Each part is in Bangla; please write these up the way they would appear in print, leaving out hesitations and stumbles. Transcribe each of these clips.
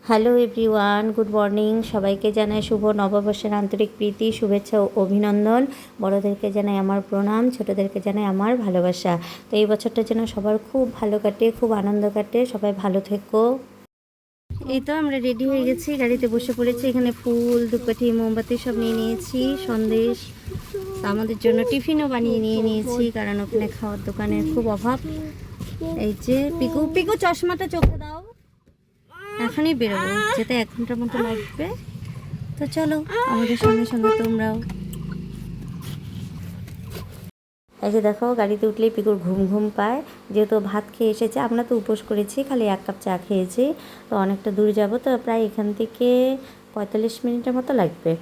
Hello everyone, good morning. সবাইকে জানাই শুভ নববর্ষের আন্তরিক প্রীতি, শুভেচ্ছা ও অভিনন্দন। বড়োদেরকে জানাই আমার প্রণাম, ছোটোদেরকে জানাই আমার ভালোবাসা। তো এই বছরটা যেন সবার খুব ভালো কাটে, খুব আনন্দ কাটে। সবাই ভালো থেকো। এই তো আমরা রেডি হয়ে গেছি, গাড়িতে বসে পড়েছি। এখানে ফুল, ধূপকাঠি, মোমবাতি সব নিয়ে নিয়েছি, সন্দেশ। আমাদের জন্য টিফিনও বানিয়ে নিয়ে নিয়েছি, কারণ ওখানে খাওয়ার দোকানের খুব অভাব। এই যে পিকু পিকু চশমাটা চোখে দাও। এখনই বেরোবো, যেতে 1 ঘন্টার মতো লাগবে। তো চলো আমাদের সঙ্গে সঙ্গে তোমরাও। এই যে দেখো, গাড়িতে উঠলেই পিকুর ঘুম ঘুম পায়, যেহেতু ভাত খেয়ে এসেছে। আমরা তো উপোস করেছি, খালি 1 কাপ চা খেয়েছি। তো অনেকটা দূর যাব, তো প্রায় এখান থেকে 45 মিনিটের মতো লাগবে।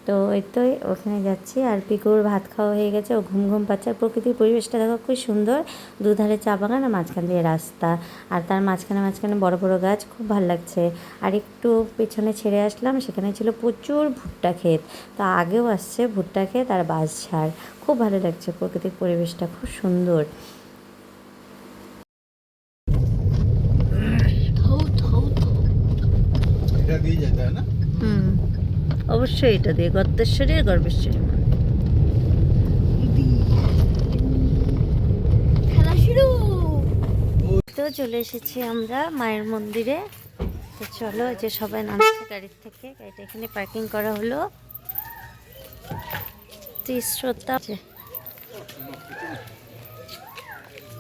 তো এই তো ওখানে যাচ্ছি, আর পিকুর ভাত খাওয়া হয়ে গেছে, ও ঘুম ঘুম পাচ্ছে। আর প্রকৃতির পরিবেশটা দেখো খুব সুন্দর, দুধারে চা বাগান আর মাঝখান দিয়ে রাস্তা, আর তার মাঝখানে মাঝখানে বড় বড় গাছ, খুব ভালো লাগছে। আর একটু পেছনে ছেড়ে আসলাম, সেখানে ছিল প্রচুর ভুট্টা ক্ষেত। তো আগেও আসছে ভুট্টা ক্ষেত আর বাঁশঝাড়, খুব ভালো লাগছে। প্রকৃতির পরিবেশটা খুব সুন্দর। এটা দিয়ে যেতে হয় না? অবশ্যই এটা দিয়ে গর্তেশ্বরী আর গর্বেশ্বরী খেলা শুরু। তো চলে এসেছি আমরা মায়ের মন্দিরে। তো চলো, যে সবাই নামছে গাড়ির থেকে, গাড়িটা এখানে পার্কিং করা হলো। শ্রদ্ধা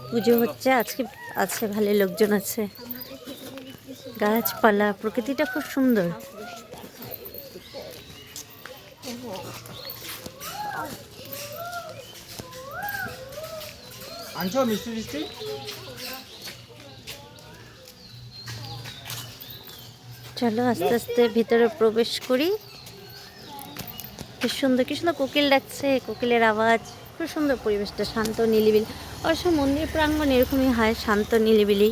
পুজো হচ্ছে আজকে, আছে ভালো লোকজন আছে, গাছপালা, প্রকৃতিটা খুব সুন্দর। আনছো মিষ্টি মিষ্টি? চলো আস্তে আস্তে ভিতরে প্রবেশ করি। কি সুন্দর কি সুন্দর কোকিল ডাকছে, কোকিলের আওয়াজ। খুব সুন্দর পরিবেশটা, শান্ত নিলিবিলি। অবশ্য মন্দির প্রাঙ্গণ এরকমই হয়, শান্ত নিলিবিলি।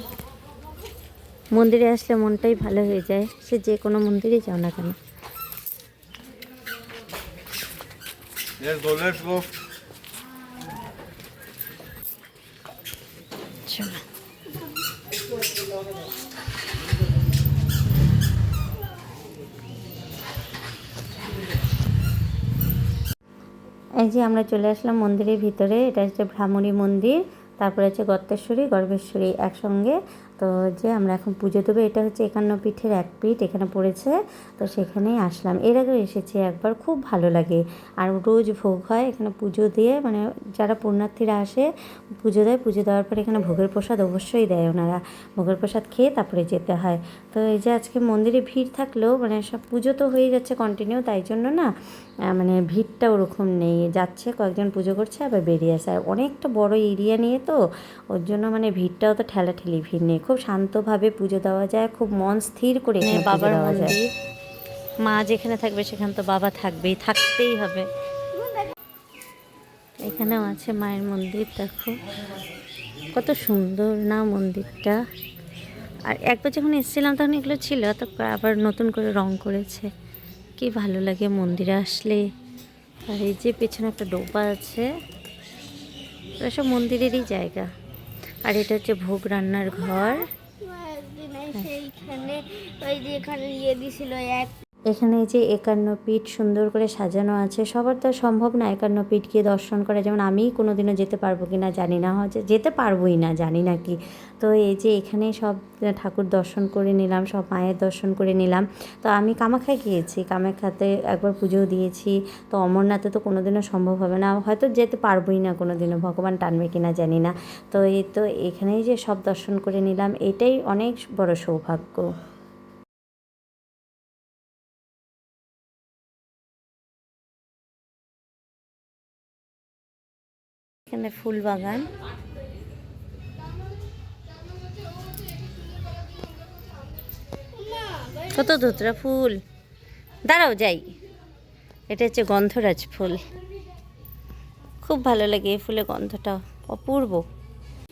মন্দিরে আসলে মনটাই ভালো হয়ে যায়, সে যে কোনো মন্দিরে যাও না কেন। Let's go, let's go. চলো। এই যে আমরা চলে আসলাম মন্দিরের ভিতরে। এটা হচ্ছে ভ্রামরী মন্দির, তারপরে হচ্ছে গর্তেশ্বরী, গর্ভেশ্বরী একসঙ্গে। তো যে আমরা এখন পুজো দেবো, এটা হচ্ছে 51 পীঠের 1 পীঠ এখানে পড়েছে। তো সেখানেই আসলাম, এর আগেও এসেছি একবার, খুব ভালো লাগে। আর রোজ ভোগ হয় এখানে পুজো দিয়ে, মানে যারা পুণ্যার্থীরা আসে পুজো দেয়, পুজো দেওয়ার পরে এখানে ভোগের প্রসাদ অবশ্যই দেয় ওনারা। ভোগের প্রসাদ খেয়ে তারপরে যেতে হয়। তো এই যে আজকে মন্দিরে ভিড় থাকলেও, মানে সব পুজো তো হয়ে যাচ্ছে কন্টিনিউ, তাই জন্য না মানে ভিড়টা ওরকম নেই। যাচ্ছে কয়েকজন পুজো করছে, আবার বেরিয়ে আসে। আর অনেকটা বড় এরিয়া নিয়ে, তো ওর জন্য মানে ভিড়টাও তো ঠেলাঠেলি ভিড় নেই, খুব শান্তভাবে পুজো দেওয়া যায়, খুব মন স্থির করে এখানে বাবার দেওয়া যায়। মা যেখানে থাকবে সেখানে তো বাবা থাকবেই, থাকতেই হবে। এখানেও আছে মায়ের মন্দির, দেখো কত সুন্দর না মন্দিরটা। আর একবার যখন এসেছিলাম তখন এগুলো ছিল, তো আবার নতুন করে রং করেছে। কি ভালো লাগে মন্দিরে আসলে। আর এই যে পেছনে একটা ডোবা আছে, এটা সব মন্দিরেরই জায়গা। আর এটা হচ্ছে ভোগ রান্নার ঘর। এখানে যে 51 পীঠ সুন্দর করে সাজানো আছে। সবার তো সম্ভব না 51 পীঠ গিয়ে দর্শন করা, যেমন আমি কোনোদিনও যেতে পারবো কি না জানি না, হয়তো যেতে পারবোই না, জানি না কি। তো এই যে এখানে সব ঠাকুর দর্শন করে নিলাম, সব মায়ের দর্শন করে নিলাম। তো আমি কামাখ্যায় গিয়েছি, কামাখ্যাতে একবার পুজো দিয়েছি। তো অমরনাথে তো কোনোদিনও সম্ভব হবে না, হয়তো যেতে পারবোই না কোনোদিনও, ভগবান টানবে কি না জানি না। তো এই তো এখানেই যে সব দর্শন করে নিলাম, এটাই অনেক বড় সৌভাগ্য। এখানে ফুল বাগান, কত ধুতরা ফুল। দাঁড়াও যাই। এটা হচ্ছে গন্ধরাজ ফুল, খুব ভালো লাগে এই ফুলের গন্ধটা, অপূর্ব।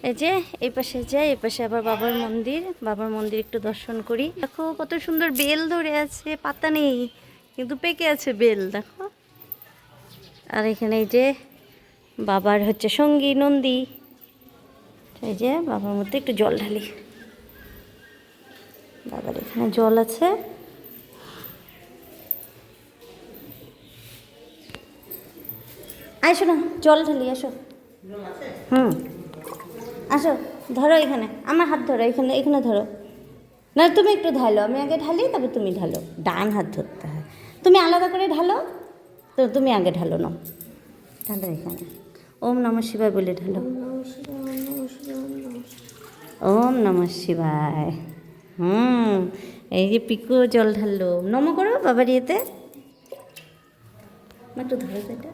এই যে এই পাশে যাই, এই পাশে আবার বাবার মন্দির, বাবার মন্দির একটু দর্শন করি। দেখো কত সুন্দর বেল ধরে আছে, পাতা নেই কিন্তু পেকে আছে বেল, দেখো। আর এখানে এই যে বাবার হচ্ছে সঙ্গী নন্দী। এই যে বাবার মধ্যে একটু জল ঢালি, বাবার এখানে জল আছে। আসো না, জল ঢালি, আসো। হুম, আসো, ধরো এখানে, আমার হাত ধরো, এখানে এখানে ধরো। না তুমি একটু ঢালো, আমি আগে ঢালি তারপর তুমি ঢালো, ডান হাত ধরতে হয়। তুমি আলাদা করে ঢালো, তো তুমি আগে ঢালো না, ঢালো এখানে। ওম নমঃ শিবায় বলে ঢালো। ওম নমঃ শিবায়। এই যে পিকু জল ঢাললো, নম করো বাবার ইয়েতে। একটু ধরো তো এটা।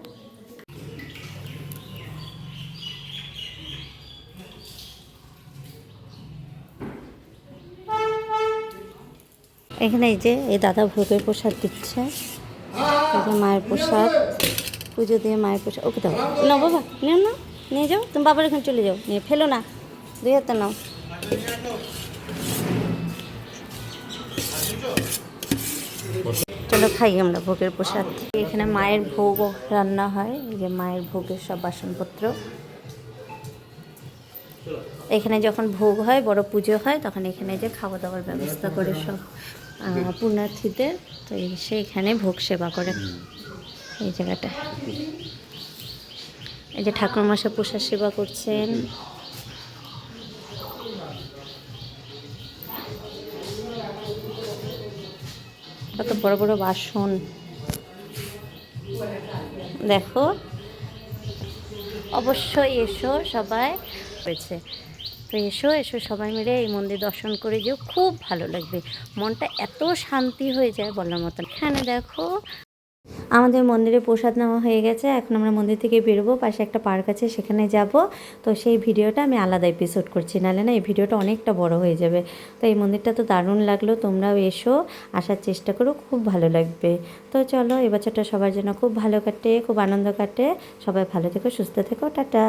এখানে এই যে এই দাদা ভোগের প্রসাদ দিচ্ছে, এই যে মায়ের প্রসাদ, পুজো দিয়ে মায়ের প্রসাদ। ওকে দাও, নাও বাবা, নেও না, নিয়ে যাও, তুমি বাবার এখানে চলে যাও, নিয়ে ফেলো না, দুই হাতে নাও। চলো খাই আমরা ভোগের প্রসাদ। এখানে মায়ের ভোগ রান্না হয়, এই যে মায়ের ভোগের সব বাসনপত্র। এখানে যখন ভোগ হয়, বড় পুজো হয়, তখন এখানে যে খাওয়া দাওয়ার ব্যবস্থা করে সব পুণ্যার্থীদের, তো এসে এখানে ভোগ সেবা করে এই জায়গাটা। এই যে ঠাকুরমশাই প্রসাদ সেবা করছেন। কত বড় বড় বাসন দেখো। অবশ্যই এসো সবাই, হয়েছে তো এসো এসো সবাই মিলে এই মন্দির দর্শন করে যেও, খুব ভালো লাগবে, মনটা এত শান্তি হয়ে যায় বলার মতন। এখানে দেখো আমাদের মন্দিরে প্রসাদ নেওয়া হয়ে গেছে, এখন আমরা মন্দির থেকে বেরোবো, পাশে একটা পার্ক আছে সেখানে যাব। তো সেই ভিডিওটা আমি আলাদা এপিসোড করছি, নাহলে না এই ভিডিওটা অনেকটা বড় হয়ে যাবে। তো এই মন্দিরটা তো দারুণ লাগলো, তোমরাও এসো, আসার চেষ্টা করো, খুব ভালো লাগবে। তো চলো, এবছরটা সবার জন্য খুব ভালো কাটে, খুব আনন্দ কাটে, সবাই ভালো থেকো, সুস্থ থেকো, টাটা।